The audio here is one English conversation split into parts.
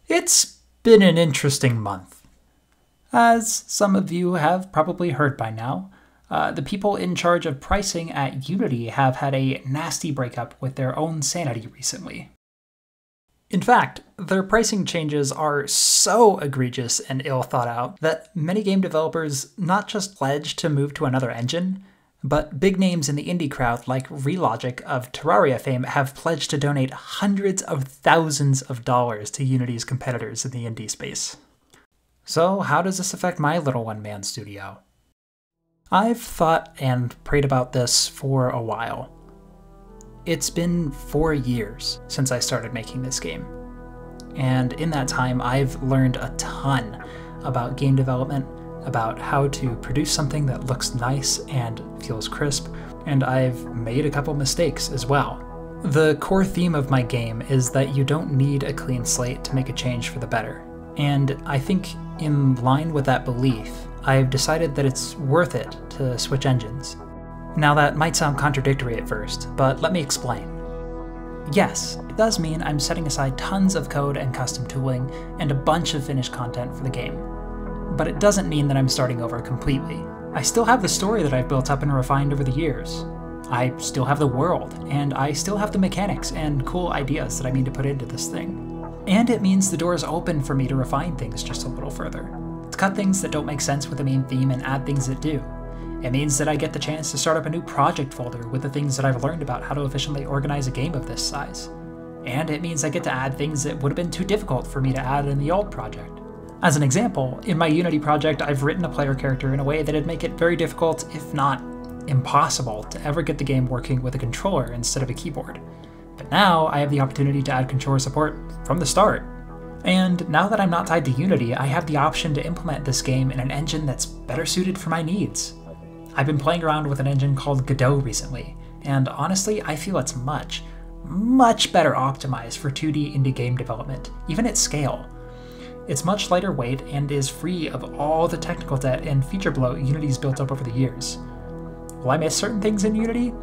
It's been an interesting month. As some of you have probably heard by now, the people in charge of pricing at Unity have had a nasty breakup with their own sanity recently. In fact, their pricing changes are so egregious and ill thought out that many game developers not just pledge to move to another engine, but big names in the indie crowd like Relogic of Terraria fame have pledged to donate hundreds of thousands of dollars to Unity's competitors in the indie space. So how does this affect my little one-man studio? I've thought and prayed about this for a while. It's been 4 years since I started making this game. And in that time, I've learned a ton about game development, about how to produce something that looks nice and feels crisp, and I've made a couple mistakes as well. The core theme of my game is that you don't need a clean slate to make a change for the better. And I think in line with that belief, I've decided that it's worth it to switch engines. Now that might sound contradictory at first, but let me explain. Yes, it does mean I'm setting aside tons of code and custom tooling and a bunch of finished content for the game. But it doesn't mean that I'm starting over completely. I still have the story that I've built up and refined over the years. I still have the world, and I still have the mechanics and cool ideas that I mean to put into this thing. And it means the door is open for me to refine things just a little further, to cut things that don't make sense with the main theme and add things that do. It means that I get the chance to start up a new project folder with the things that I've learned about how to efficiently organize a game of this size. And it means I get to add things that would have been too difficult for me to add in the old project. As an example, in my Unity project, I've written a player character in a way that'd make it very difficult, if not impossible, to ever get the game working with a controller instead of a keyboard. But now I have the opportunity to add controller support from the start. And now that I'm not tied to Unity, I have the option to implement this game in an engine that's better suited for my needs. I've been playing around with an engine called Godot recently, and honestly, I feel it's much better optimized for 2D indie game development, even at scale. It's much lighter weight and is free of all the technical debt and feature bloat Unity's built up over the years. Will I miss certain things in Unity?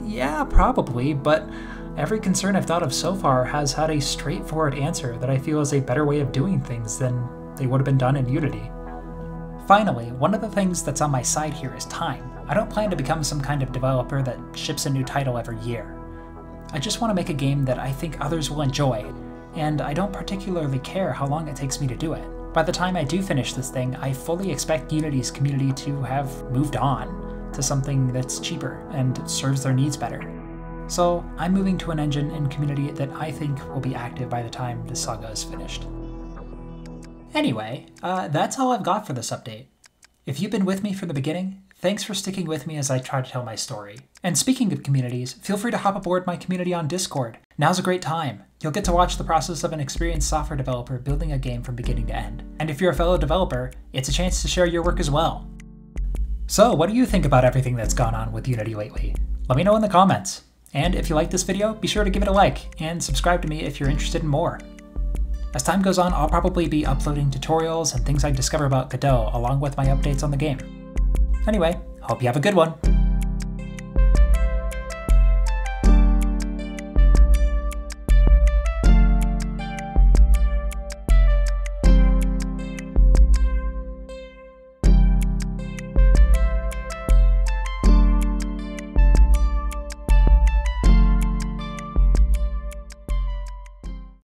Yeah, probably, but every concern I've thought of so far has had a straightforward answer that I feel is a better way of doing things than they would have been done in Unity. Finally, one of the things that's on my side here is time. I don't plan to become some kind of developer that ships a new title every year. I just want to make a game that I think others will enjoy, and I don't particularly care how long it takes me to do it. By the time I do finish this thing, I fully expect Unity's community to have moved on to something that's cheaper and serves their needs better. So I'm moving to an engine and community that I think will be active by the time this saga is finished. Anyway, that's all I've got for this update. If you've been with me from the beginning, thanks for sticking with me as I try to tell my story. And speaking of communities, feel free to hop aboard my community on Discord. Now's a great time. You'll get to watch the process of an experienced software developer building a game from beginning to end. And if you're a fellow developer, it's a chance to share your work as well. So what do you think about everything that's gone on with Unity lately? Let me know in the comments. And if you like this video, be sure to give it a like and subscribe to me if you're interested in more. As time goes on, I'll probably be uploading tutorials and things I discover about Godot along with my updates on the game. Anyway, hope you have a good one.